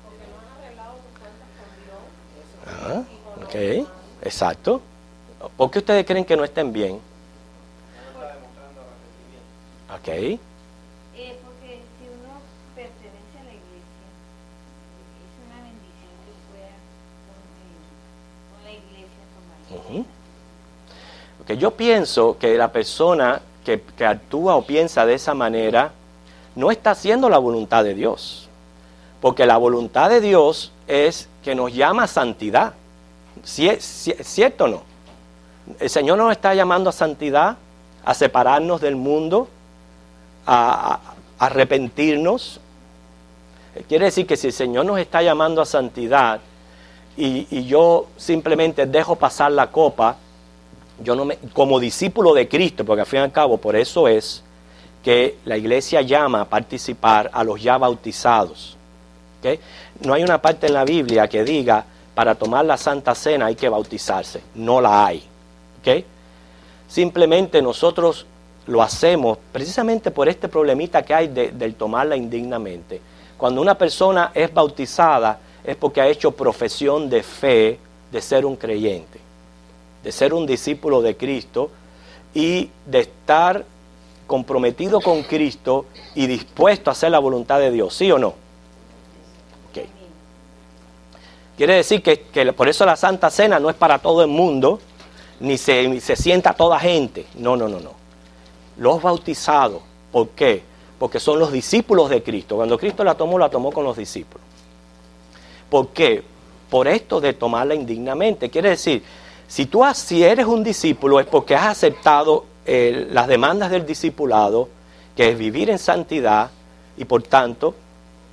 Porque no han arreglado sus cuentas con Dios. Ah, ok, exacto. ¿Por qué ustedes creen que no estén bien? Ok. Porque si uno pertenece a la iglesia, es una bendición que pueda con la iglesia tomar. Ujú. Okay, yo pienso que la persona que actúa o piensa de esa manera no está haciendo la voluntad de Dios. Porque la voluntad de Dios es que nos llama a santidad. ¿Cierto o no? El Señor nos está llamando a santidad, a separarnos del mundo, a arrepentirnos. Quiere decir que si el Señor nos está llamando a santidad y yo simplemente dejo pasar la copa, yo no me, como discípulo de Cristo, porque al fin y al cabo por eso es que la iglesia llama a participar a los ya bautizados. ¿Okay? No hay una parte en la Biblia que diga para tomar la Santa Cena hay que bautizarse, no la hay. ¿Okay? Simplemente nosotros lo hacemos precisamente por este problemita que hay del tomarla indignamente. Cuando una persona es bautizada es porque ha hecho profesión de fe de ser un creyente, de ser un discípulo de Cristo y de estar comprometido con Cristo y dispuesto a hacer la voluntad de Dios, ¿sí o no? Okay. Quiere decir que por eso la Santa Cena no es para todo el mundo, ni se sienta toda gente. No. Los bautizados, ¿por qué? Porque son los discípulos de Cristo. Cuando Cristo la tomó con los discípulos. ¿Por qué? Por esto de tomarla indignamente. Quiere decir, si eres un discípulo es porque has aceptado las demandas del discipulado, que es vivir en santidad, y por tanto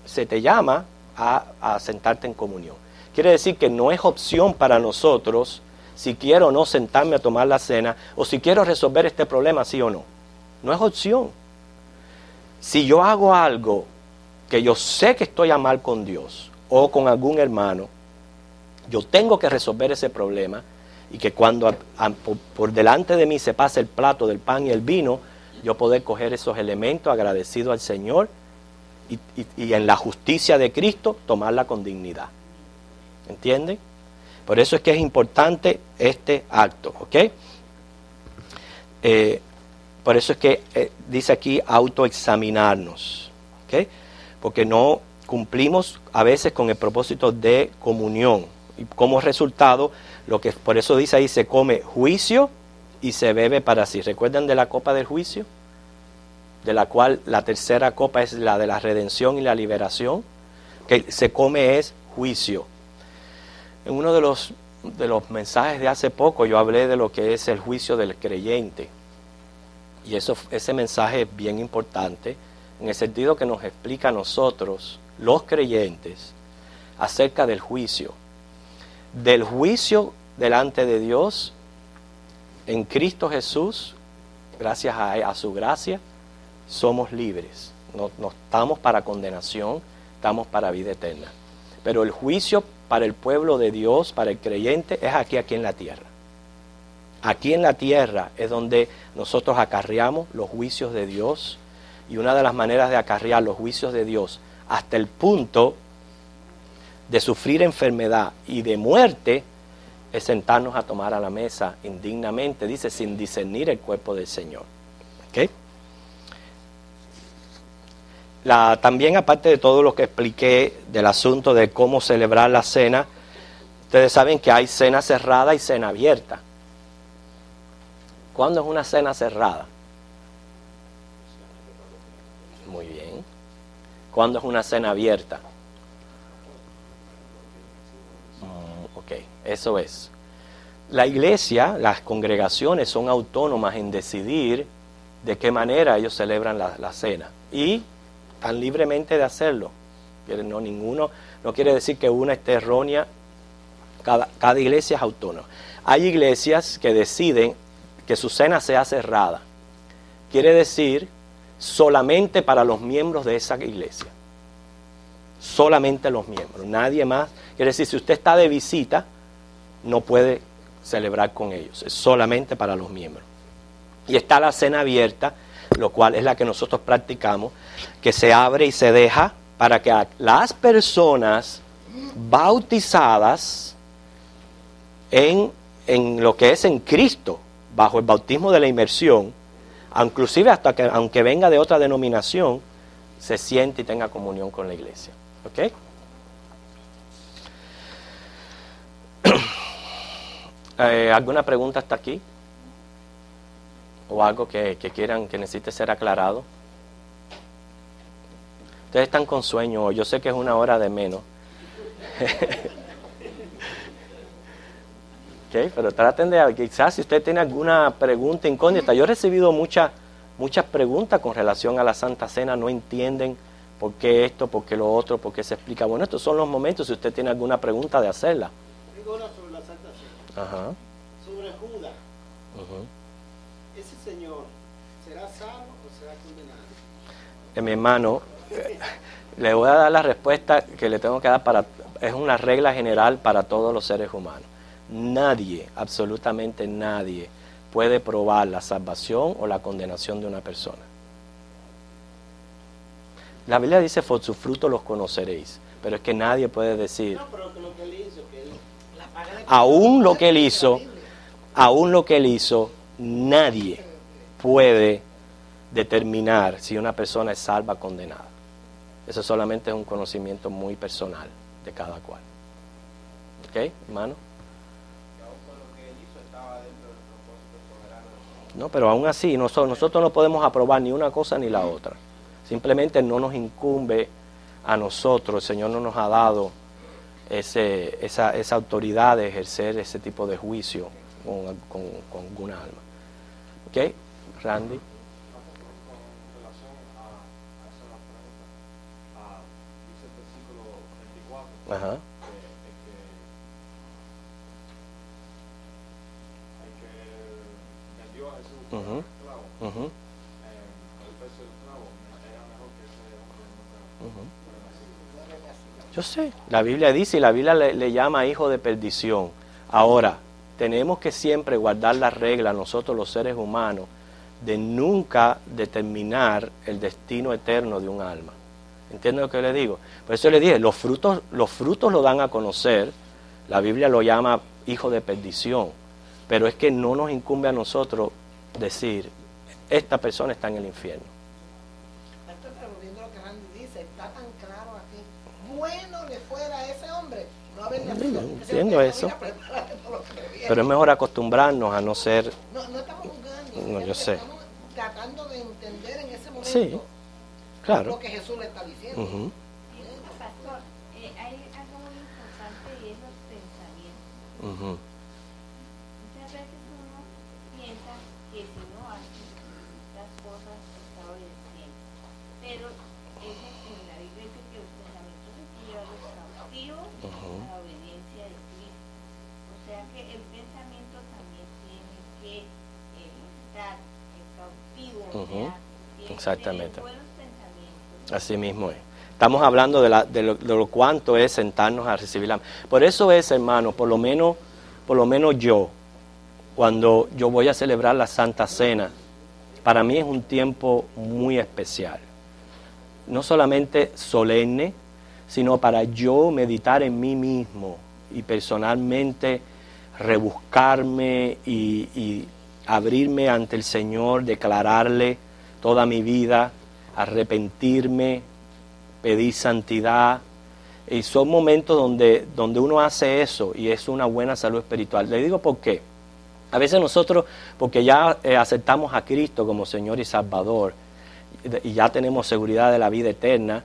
se te llama a sentarte en comunión. Quiere decir que no es opción para nosotros si quiero o no sentarme a tomar la cena, o si quiero resolver este problema, sí o no. No es opción. Si yo hago algo que yo sé que estoy a mal con Dios o con algún hermano, yo tengo que resolver ese problema, y que cuando por delante de mí se pase el plato del pan y el vino, yo poder coger esos elementos agradecido al Señor y en la justicia de Cristo tomarla con dignidad. ¿Entienden? Por eso es que es importante este acto, ¿ok? Por eso es que dice aquí autoexaminarnos, ¿ok? Porque no cumplimos a veces con el propósito de comunión. Y como resultado, por eso dice ahí, se come juicio y se bebe para sí. ¿Recuerdan de la copa del juicio? De la cual la tercera copa es la de la redención y la liberación. Que se come es juicio. En uno de los mensajes de hace poco yo hablé de lo que es el juicio del creyente. Y ese mensaje es bien importante en el sentido que nos explica a nosotros, los creyentes, acerca del juicio. Del juicio delante de Dios en Cristo Jesús, gracias a su gracia, somos libres. No estamos para condenación, estamos para vida eterna. Pero el juicio para el pueblo de Dios, para el creyente, es aquí en la tierra. Aquí en la tierra es donde nosotros acarreamos los juicios de Dios, y una de las maneras de acarrear los juicios de Dios hasta el punto de sufrir enfermedad y de muerte es sentarnos a tomar a la mesa indignamente, dice, sin discernir el cuerpo del Señor. ¿Okay? También, aparte de todo lo que expliqué del asunto de cómo celebrar la cena, ustedes saben que hay cena cerrada y cena abierta. ¿Cuándo es una cena cerrada? Muy bien. ¿Cuándo es una cena abierta? Ok, eso es. La iglesia, las congregaciones son autónomas en decidir de qué manera ellos celebran la cena. Y están libremente de hacerlo. No quiere decir que una esté errónea. Cada iglesia es autónoma. Hay iglesias que deciden que su cena sea cerrada. Quiere decir solamente para los miembros de esa iglesia. Solamente los miembros, nadie más. Quiere decir, si usted está de visita, no puede celebrar con ellos. Es solamente para los miembros. Y está la cena abierta, lo cual es la que nosotros practicamos, que se abre y se deja para que las personas bautizadas en lo que es en Cristo, bajo el bautismo de la inmersión, inclusive hasta que, aunque venga de otra denominación, se siente y tenga comunión con la iglesia. ¿Ok? ¿Alguna pregunta hasta aquí? ¿O algo que quieran, que necesite ser aclarado? Ustedes están con sueño hoy. Yo sé que es una hora de menos. Okay, pero traten de, quizás si usted tiene alguna pregunta incógnita. Yo he recibido muchas preguntas con relación a la Santa Cena. No entienden por qué esto, por qué lo otro, por qué se explica. Bueno, estos son los momentos, si usted tiene alguna pregunta, de hacerla. Tengo una sobre la Santa Cena. Ajá. Sobre Judas. Uh-huh. ¿Ese señor será salvo o será condenado? Mi hermano, le voy a dar la respuesta que le tengo que dar es una regla general para todos los seres humanos. Nadie, absolutamente nadie, puede probar la salvación o la condenación de una persona. La Biblia dice, por sus frutos los conoceréis, pero es que nadie puede decir, No, pero que lo que él hizo, que él... aún lo que él hizo, nadie puede determinar si una persona es salva o condenada. Eso solamente es un conocimiento muy personal de cada cual. ¿Ok, hermano? No, pero aún así, nosotros no podemos aprobar ni una cosa ni la otra. Simplemente no nos incumbe a nosotros, el Señor no nos ha dado esa autoridad de ejercer ese tipo de juicio con alguna alma. ¿Ok? Randy. Con relación a esa pregunta, dice el versículo 24, Ajá. el que vendió a Jesús por Ujú. el esclavo, Ujú, el precio del esclavo, era mejor que ese hombre no ujú. fuera nacido. Yo sé, la Biblia dice, y la Biblia le llama hijo de perdición. Ahora, tenemos que siempre guardar la regla, nosotros los seres humanos, de nunca determinar el destino eterno de un alma. ¿Entienden lo que le digo? Por eso le dije, los frutos lo dan a conocer, la Biblia lo llama hijo de perdición, pero es que no nos incumbe a nosotros decir, esta persona está en el infierno. Estoy preguntando lo que Randy dice, está tan claro aquí. Bueno le fuera a ese hombre no haber nacido. Entiendo eso. Pero es mejor acostumbrarnos a no ser... No estamos juzgando. No, yo sé. Estamos tratando de entender en ese momento Sí, claro. lo que Jesús le está diciendo. Ujú. Pastor, hay algo muy importante y es los pensamientos. Ujú. Muchas veces uno piensa que si no hace las cosas está obedeciendo, pero en la Biblia dice que los pensamientos hay que llevarlos cautivos Ujú. a la obediencia de Cristo. O sea que el pensamiento también tiene que estar cautivo, o Ujú. sea, tiene que Exactamente. tener buenos pensamientos. Así mismo es. Estamos hablando de lo cuánto es sentarnos a recibir la... Por eso es, hermano, por lo menos yo, cuando yo voy a celebrar la Santa Cena, para mí es un tiempo muy especial. No solamente solemne, sino para yo meditar en mí mismo y personalmente rebuscarme y abrirme ante el Señor, declararle toda mi vida, arrepentirme, pedir santidad. Y son momentos donde uno hace eso y es una buena salud espiritual. Le digo por qué. A veces nosotros, porque ya aceptamos a Cristo como Señor y Salvador y ya tenemos seguridad de la vida eterna,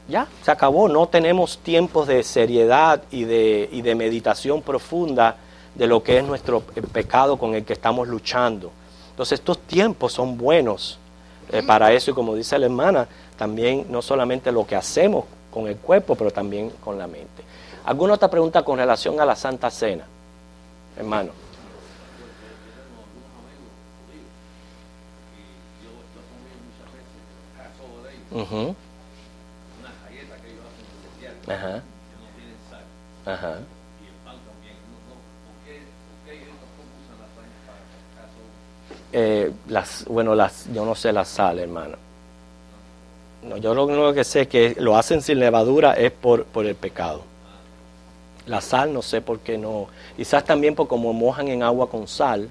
ya se acabó, no tenemos tiempos de seriedad y de meditación profunda de lo que es nuestro pecado con el que estamos luchando. Entonces estos tiempos son buenos para eso, y como dice la hermana, también no solamente lo que hacemos con el cuerpo, pero también con la mente. ¿Alguna otra pregunta con relación a la Santa Cena, hermano? Uh-huh. Una galleta que ellos hacen especial, Ajá, que no tienen sal, ajá. y el pan también. ¿Por qué ellos tampoco usan la sal para caso? Yo no sé la sal, hermano. No, yo lo único que sé es que lo hacen sin levadura es por el pecado. La sal, no sé por qué no. Quizás también por como mojan en agua con sal,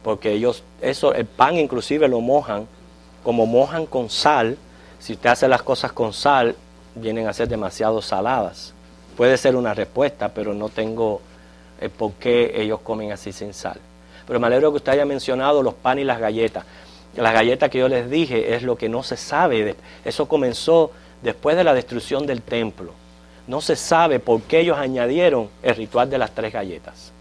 porque ellos, eso, el pan inclusive lo mojan, como mojan con sal. Si usted hace las cosas con sal, vienen a ser demasiado saladas. Puede ser una respuesta, pero no tengo por qué ellos comen así sin sal. Pero me alegro que usted haya mencionado los panes y las galletas. Las galletas que yo les dije es lo que no se sabe. Eso comenzó después de la destrucción del templo. No se sabe por qué ellos añadieron el ritual de las 3 galletas.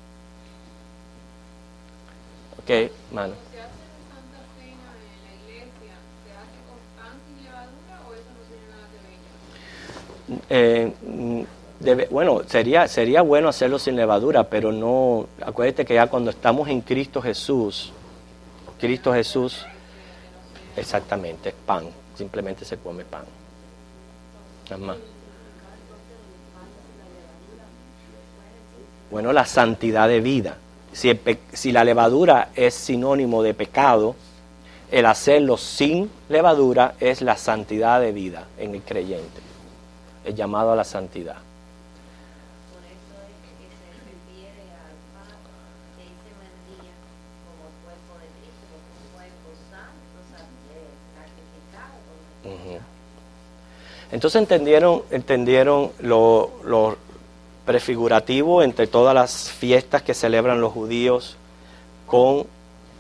Ok, mano. ¿Se hace Santa Cena en la iglesia? ¿Se hace con pan sin levadura o eso no tiene nada que ver? Bueno, sería bueno hacerlo sin levadura, pero no. Acuérdate que ya cuando estamos en Cristo Jesús, exactamente, es pan. Simplemente se come pan. Nada más. Bueno, la santidad de vida. Si la levadura es sinónimo de pecado, el hacerlo sin levadura es la santidad de vida en el creyente. El llamado a la santidad. Por eso es que se refiere al pan que dice María como el cuerpo de Cristo, como un cuerpo santo, santificado por nuestro pecado. Entonces entendieron lo prefigurativo entre todas las fiestas que celebran los judíos con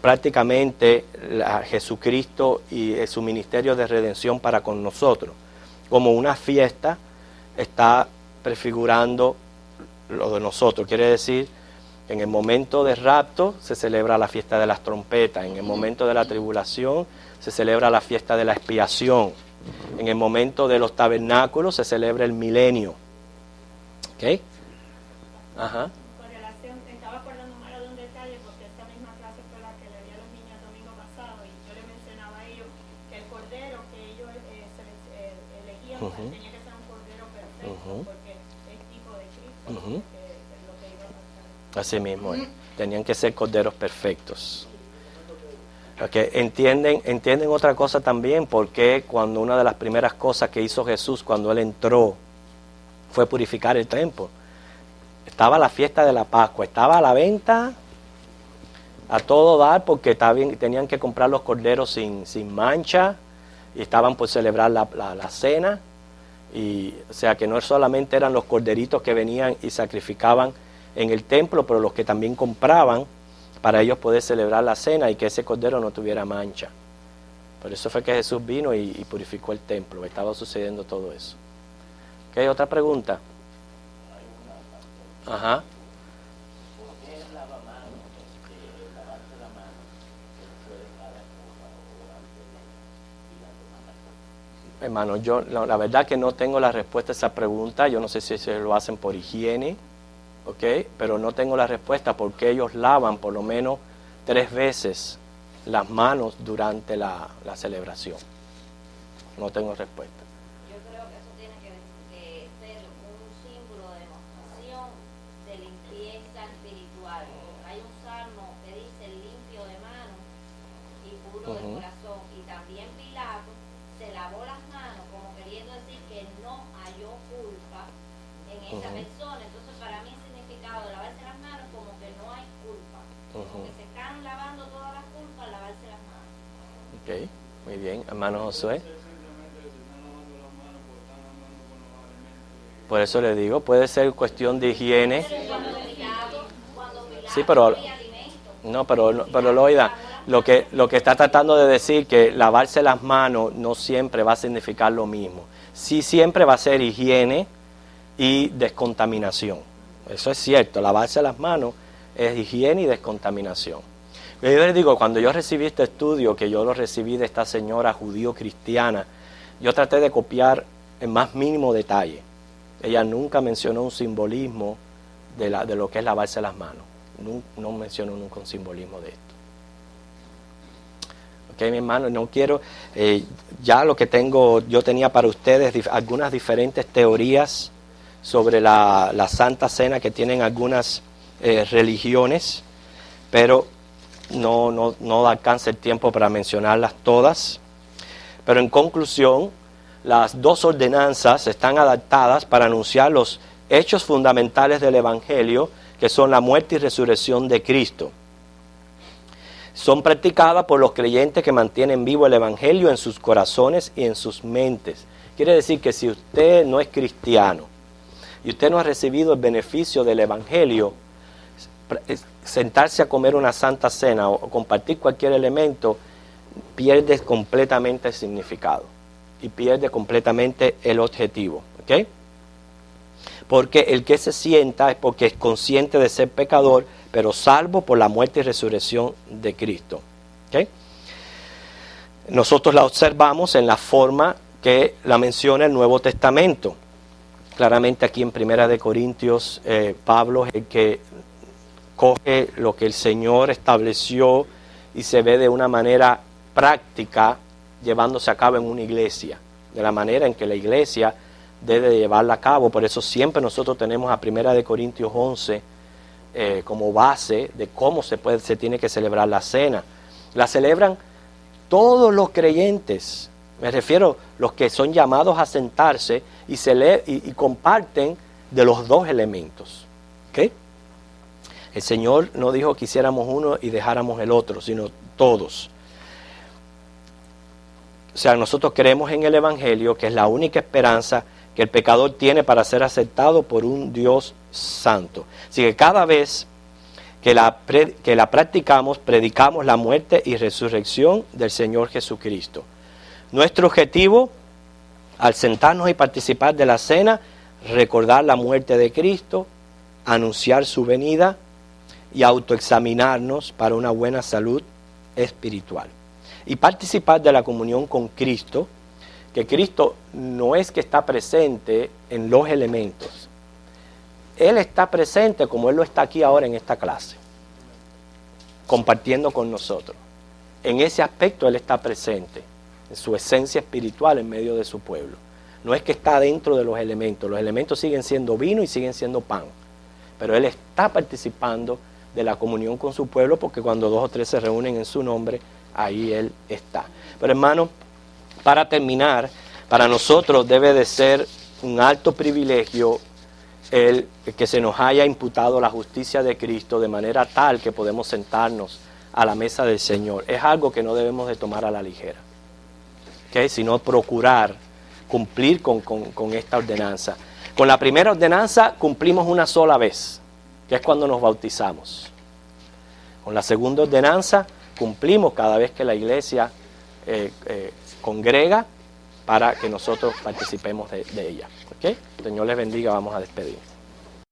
prácticamente a Jesucristo y su ministerio de redención para con nosotros. Como una fiesta está prefigurando lo de nosotros. Quiere decir, en el momento de rapto se celebra la fiesta de las trompetas, en el momento de la tribulación se celebra la fiesta de la expiación, en el momento de los tabernáculos se celebra el milenio. ¿Ok? Ajá. Con relación, estaba acordándome de un detalle porque esta misma clase fue la que le di a los niños el domingo pasado y yo le mencionaba a ellos que el cordero que ellos elegían tenía que ser un cordero perfecto porque es tipo de Cristo, que es lo que iba a pasar. Así mismo, tenían que ser corderos perfectos. Okay. Entienden otra cosa también, porque cuando una de las primeras cosas que hizo Jesús cuando Él entró fue purificar el templo. Estaba la fiesta de la Pascua, estaba a la venta a todo dar porque tenían que comprar los corderos sin mancha y estaban por celebrar la cena. Y, o sea que no solamente eran los corderitos que venían y sacrificaban en el templo, pero los que también compraban para ellos poder celebrar la cena y que ese cordero no tuviera mancha. Por eso fue que Jesús vino y purificó el templo. Estaba sucediendo todo eso. ¿Ok? ¿Otra pregunta? Ajá. Hermano, yo la verdad que no tengo la respuesta a esa pregunta. Yo no sé si se lo hacen por higiene, ¿ok? Pero no tengo la respuesta porque ellos lavan por lo menos 3 veces las manos durante la celebración. No tengo respuesta. Yo creo que eso tiene que ser un símbolo de demostración de limpieza espiritual. Hay un salmo que dice limpio de manos y puro de corazón. Y también Pilato se lavó las manos como queriendo decir que no halló culpa en esa persona. Entonces para mí el significado de lavarse las manos como que no hay culpa. Como que se están lavando todas las culpas al lavarse las manos. Ok, muy bien. Hermano Josué. Por eso le digo, puede ser cuestión de higiene. Sí, pero Loida, lo que está tratando de decir que lavarse las manos no siempre va a significar lo mismo. Sí, siempre va a ser higiene y descontaminación. Eso es cierto, lavarse las manos es higiene y descontaminación. Yo les digo, cuando yo recibí este estudio, que yo lo recibí de esta señora judío-cristiana, yo traté de copiar el más mínimo detalle. Ella nunca mencionó un simbolismo de lo que es lavarse las manos. No mencionó nunca un simbolismo de esto. Ok, mi hermano, no quiero, ya lo que yo tenía para ustedes algunas diferentes teorías sobre la Santa Cena que tienen algunas religiones, pero no alcanza el tiempo para mencionarlas todas. Pero en conclusión, las 2 ordenanzas están adaptadas para anunciar los hechos fundamentales del Evangelio, que son la muerte y resurrección de Cristo. Son practicadas por los creyentes que mantienen vivo el Evangelio en sus corazones y en sus mentes. Quiere decir que si usted no es cristiano y usted no ha recibido el beneficio del Evangelio, sentarse a comer una santa cena o compartir cualquier elemento, pierde completamente el significado y pierde completamente el objetivo. ¿Ok? Porque el que se sienta es porque es consciente de ser pecador, pero salvo por la muerte y resurrección de Cristo. ¿Okay? Nosotros la observamos en la forma que la menciona el Nuevo Testamento. Claramente aquí en 1 Corintios, Pablo es el que coge lo que el Señor estableció y se ve de una manera práctica llevándose a cabo en una iglesia, de la manera en que la iglesia debe llevarla a cabo. Por eso siempre nosotros tenemos a 1 Corintios 11 como base de cómo se tiene que celebrar la cena. La celebran todos los creyentes, me refiero los que son llamados a sentarse y comparten de los dos elementos. ¿Okay? El Señor no dijo que hiciéramos uno y dejáramos el otro, sino todos. O sea, nosotros creemos en el Evangelio, que es la única esperanza que el pecador tiene para ser aceptado por un Dios santo. Así que cada vez que la practicamos, predicamos la muerte y resurrección del Señor Jesucristo. Nuestro objetivo, al sentarnos y participar de la cena, recordar la muerte de Cristo, anunciar su venida y autoexaminarnos para una buena salud espiritual. Y participar de la comunión con Cristo, que Cristo no es que está presente en los elementos. Él está presente como Él lo está aquí ahora en esta clase, compartiendo con nosotros. En ese aspecto Él está presente, en su esencia espiritual en medio de su pueblo. No es que está dentro de los elementos siguen siendo vino y siguen siendo pan, pero Él está participando de la comunión con su pueblo, porque cuando 2 o 3 se reúnen en su nombre, ahí Él está. Pero hermano, para terminar, para nosotros debe de ser un alto privilegio el que se nos haya imputado la justicia de Cristo de manera tal que podemos sentarnos a la mesa del Señor. Es algo que no debemos de tomar a la ligera, ¿okay? Sino procurar cumplir con esta ordenanza. Con la primera ordenanza cumplimos una sola vez, que es cuando nos bautizamos. Con la segunda ordenanza cumplimos cada vez que la iglesia congrega para que nosotros participemos de ella. ¿Okay? El Señor les bendiga, vamos a despedir.